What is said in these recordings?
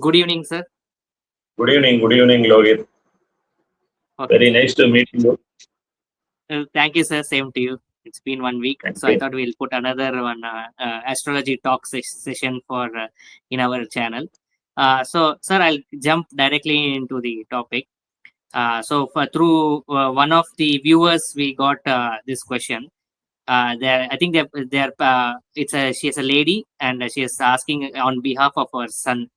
Good evening, sir. Good evening, Logit. Okay. Very nice to meet you. Thank you, sir. Same to you. It's been 1 week, Thank so I you. thought we'll put another one astrology talk session for in our channel. So, sir, I'll jump directly into the topic. So, through one of the viewers, we got this question. I think they're she is a lady, and she is asking on behalf of her son,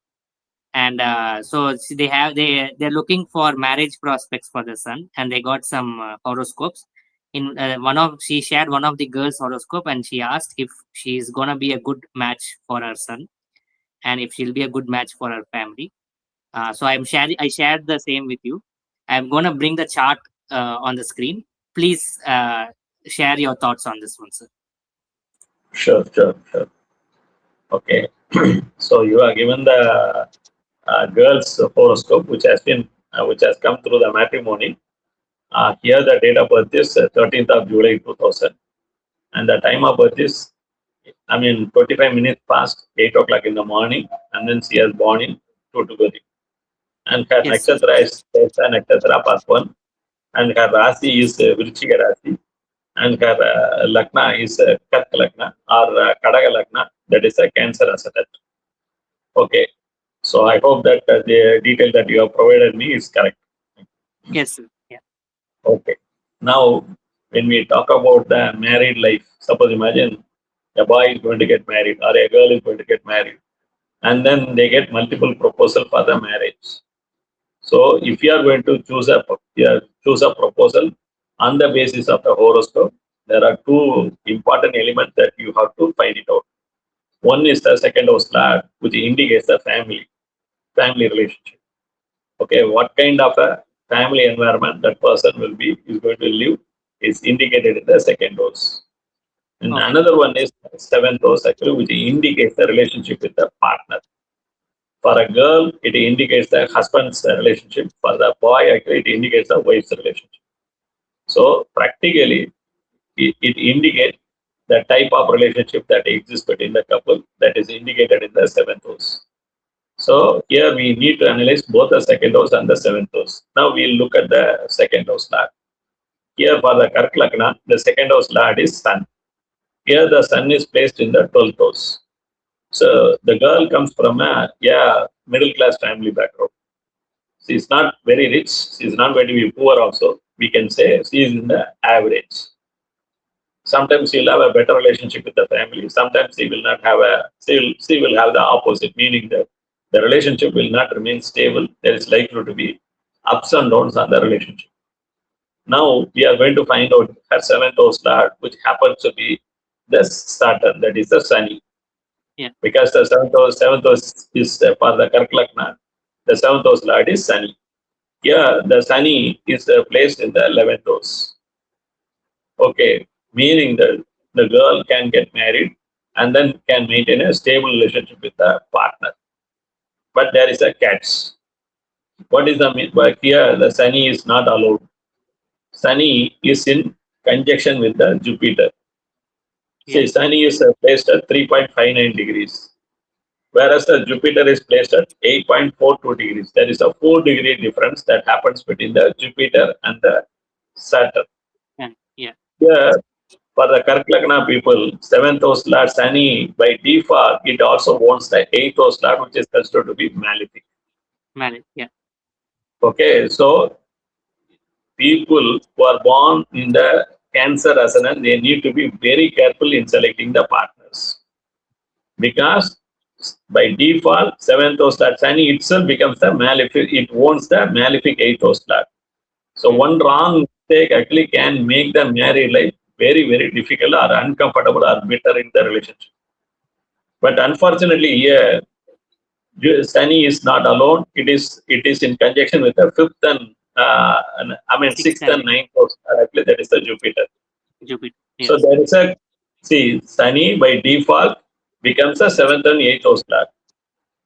and they're looking for marriage prospects for the son, and they got some horoscopes. In one of She shared one of the girls horoscope, and she asked if she's gonna be a good match for her son, and if she'll be a good match for her family. So I shared the same with you. I'm gonna bring the chart on the screen. Please share your thoughts on this one, sir. Sure. Okay. So you are given the girl's horoscope, which has come through the matrimony. Here the date of birth is 13th of July 2000, and the time of birth is, 25 minutes past 8 o'clock in the morning, and then she was born in 2 and her Yes, sir. nakshatra is Testa nakshatra part 1, and her rasi is Vrichika rasi, and her Lagna is Kark Lagna or Kadaga Lagna, that is a Cancer ascendant. Okay, so I hope that the detail that you have provided me is correct. Yes, sir. Yeah. Okay, now when we talk about the married life, suppose imagine a boy is going to get married or a girl is going to get married, and then they get multiple proposal for the marriage. So if you are going to choose a proposal on the basis of the horoscope, there are two important elements that you have to find it out. One is the second house lord, which indicates the family relationship. Okay, what kind of a family environment that person is going to live is indicated in the second house. And Okay. another one is seventh house actually, which indicates the relationship with the partner. For a girl, it indicates the husband's relationship. For the boy, actually, it indicates the wife's relationship. So practically, it indicates the type of relationship that exists between the couple that is indicated in the seventh house. So here we need to analyze both the second house and the seventh house. Now we'll look at the second house lord. Here for the Kark Lagna, the second house lord is Sun. Here the Sun is placed in the 12th house. So the girl comes from a middle class family background. She is not very rich. She is not going to be poor also. We can say she is in the average. Sometimes she will have a better relationship with the family. Sometimes she will have the opposite, meaning that the relationship will not remain stable. There is likely to be ups and downs on the relationship. Now we are going to find out her seventh house lord, which happens to be the Saturn, that is the Sunny. Yeah. Because the seventh house is for the Kark Lagna, the seventh house lord is Sunny. Here, the Sunny is placed in the 11th house. Okay, meaning that the girl can get married and then can maintain a stable relationship with the partner. But there is a catch. What is the mean? But here, the Sunny is not allowed. Sunny is in conjunction with the Jupiter. Yeah. See, Sunny is placed at 3.59 degrees, whereas the Jupiter is placed at 8.42 degrees. There is a 4-degree difference that happens between the Jupiter and the Saturn. Yeah. Yeah. Here, for the Kark Lagna people, seventh house lord Sani, by default, it also owns the eighth house lord, which is considered to be malefic. Marriage. Yeah. Okay, so people who are born in the Cancer ascendant, they need to be very careful in selecting the partners because by default, seventh house lord Sani itself becomes the malefic. It owns the malefic eighth house lord. So one wrong mistake actually can make the married life very difficult or uncomfortable or bitter in the relationship. But unfortunately, here Sunny is not alone. It is in conjunction with the fifth and Sixth sixth and and ninth house. Actually, that is the Jupiter. Jupiter. So Yes. there is a Sunny by default becomes a seventh and eighth house lord.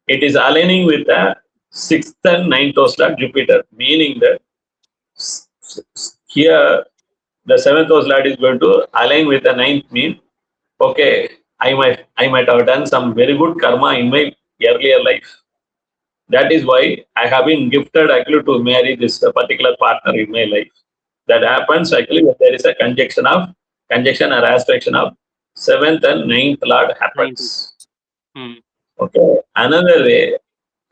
It is aligning with the sixth and ninth house lord Jupiter, meaning that here the seventh house lord is going to align with the ninth mean okay, I might have done some very good karma in my earlier life. That is why I have been gifted actually to marry this particular partner in my life. That happens actually when there is a conjunction or aspect of seventh and ninth lord 90. happens. Hmm. Okay. Another way,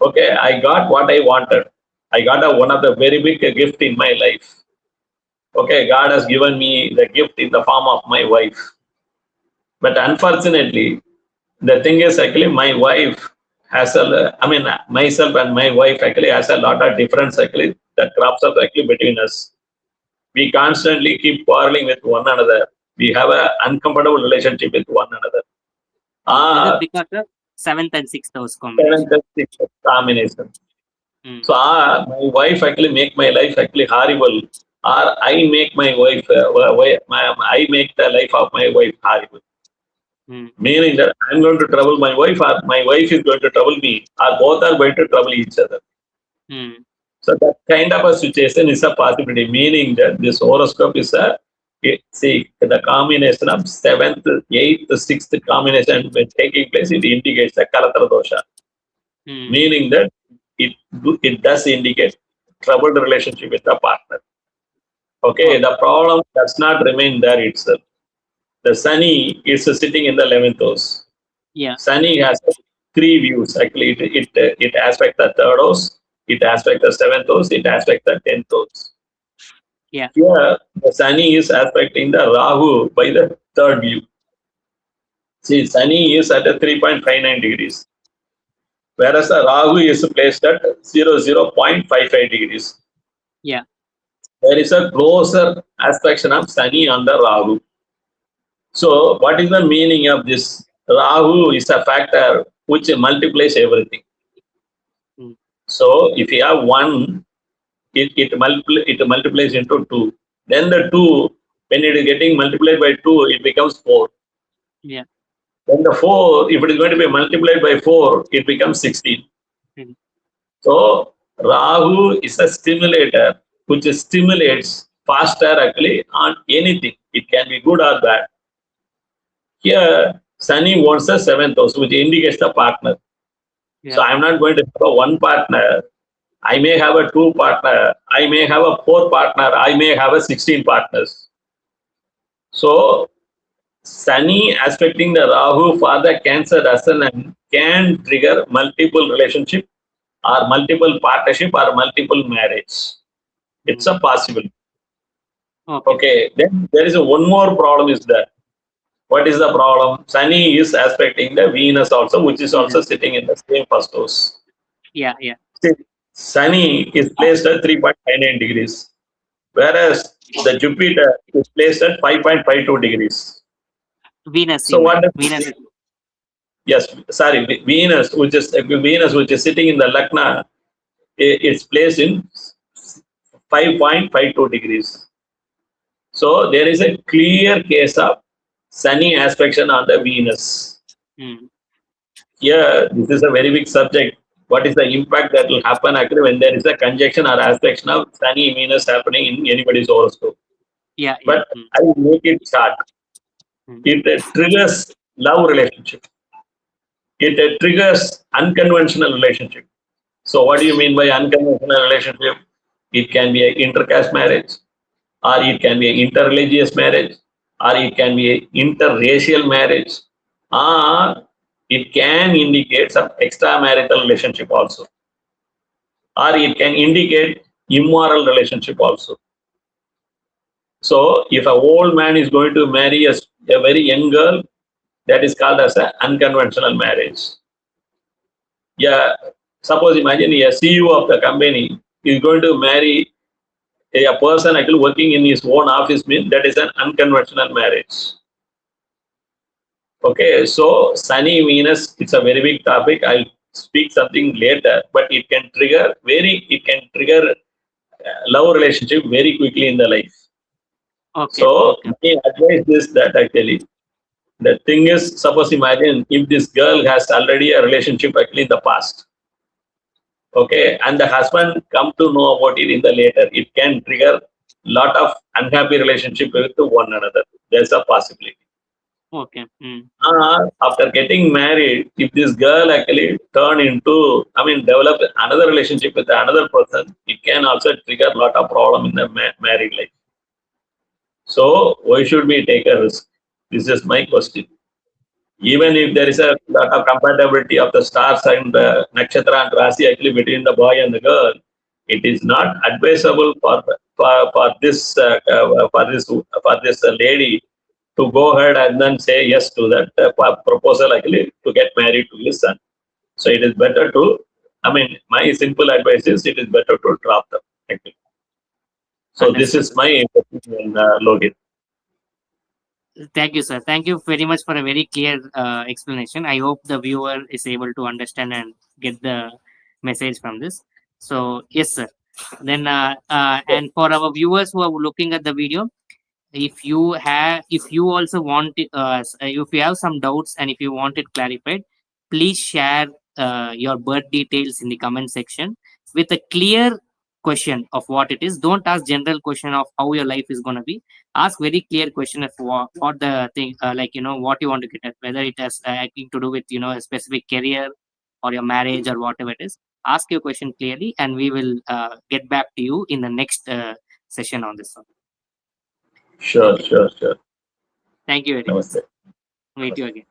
okay, I got what I wanted. I got one of the very big gift in my life. Okay, God has given me the gift in the form of my wife. But unfortunately, the thing is actually my wife has I mean, myself and my wife actually has a lot of difference actually that crops up actually between us. We constantly keep quarreling with one another. We have an uncomfortable relationship with one another. Is it Ah, because of seventh and sixth house combination? 7 combination. Hmm. So my wife actually make my life actually horrible, or I make my wife, I make the life of my wife horrible. Hmm. Meaning that I'm going to trouble my wife, or my wife is going to trouble me, or both are going to trouble each other. Hmm. So that kind of a situation is a possibility. Meaning that this horoscope is see the combination of seventh, eighth, sixth combination when taking place, it indicates a Kalatara dosha. Hmm. Meaning that it does indicate troubled relationship with the partner. Okay, Okay. the problem does not remain there itself. The Sunny is sitting in the 11th house. Yeah. Sunny has three views. Actually, it aspects the third house, it aspects the seventh house, it aspects the 10th house. Yeah. Here, the Sunny is aspecting the Rahu by the third view. See, Sunny is at a 3.59 degrees, whereas the Rahu is placed at 0.55 degrees. Yeah. There is a closer aspect of Sunny on the Rahu. So, what is the meaning of this? Rahu is a factor which multiplies everything. Hmm. So, if you have one, it multiplies into two. Then the two, when it is getting multiplied by two, it becomes four. Yeah. Then the four, if it is going to be multiplied by four, it becomes 16. Hmm. So, Rahu is a stimulator which stimulates faster actually on anything. It can be good or bad. Here, Sunny wants a seventh house, which indicates the partner. So Yeah. I'm not going to have a one partner. I may have a two partner. I may have a four partner. I may have a 16 partners. So Sunny aspecting the Rahu for the Cancer Ascendant can trigger multiple relationship or multiple partnership or multiple marriage. Hmm. It's a possibility. Okay. Okay. Then there is one more problem is that what is the problem? Sunny is aspecting the Venus also, which is also Venus. sitting in the same first house. Yeah. Yeah. See, Sunny is placed at 3.59 degrees, whereas the Jupiter is placed at 5.52 degrees. Venus, you So meant. what does Venus. yes, sorry, Venus, which is sitting in the Lagna, it's placed in 5.52 degrees. So there is a clear case of Sunny aspect on the Venus. Hmm. Here, this is a very big subject. What is the impact that will happen actually when there is a conjunction or aspect of Sunny Venus happening in anybody's horoscope? Yeah. Yeah. But Hmm. I will make it short. Hmm. It triggers love relationship. It triggers unconventional relationship. So, what do you mean by unconventional relationship? It can be an intercaste marriage, or it can be an interreligious marriage, or it can be an interracial marriage, or it can indicate some extramarital relationship also, or it can indicate immoral relationship also. So, if an old man is going to marry a very young girl, that is called as an unconventional marriage. Yeah, suppose imagine a CEO of the company is going to marry a person actually working in his own office, means that is an unconventional marriage. Okay, so Sunny Venus, it's a very big topic. I'll speak something later, but it can trigger love relationship very quickly in the life. Okay. So Okay. my advice is that actually the thing is, suppose imagine if this girl has already a relationship actually in the past, okay, and the husband come to know about it in the later, it can trigger lot of unhappy relationship with one another. There's a possibility. Okay. After getting married, if this girl actually turn into, develop another relationship with another person, it can also trigger a lot of problem in the married life. So why should we take a risk? This is my question. Even if there is a lot of compatibility of the stars and the nakshatra and rasi actually between the boy and the girl, it is not advisable for this lady to go ahead and then say yes to that proposal actually to get married to his son. So it is better to, my simple advice is it is better to drop them. Actually. So this Understood. is my opinion, Logan. Thank you, sir. Thank you very much for a very clear explanation. I hope the viewer is able to understand and get the message from this. So, yes, sir. Then, and for our viewers who are looking at the video, if you also want if you have some doubts and if you want it clarified, please share your birth details in the comment section with a clear question of what it is. Don't ask general question of how your life is going to be. Ask very clear question of what the thing, like what you want to get at, whether it has anything to do with a specific career or your marriage or whatever it is. Ask your question clearly and we will get back to you in the next session on this one. Sure, sure, sure. Thank you very much. Namaste. Meet you Namaste. again.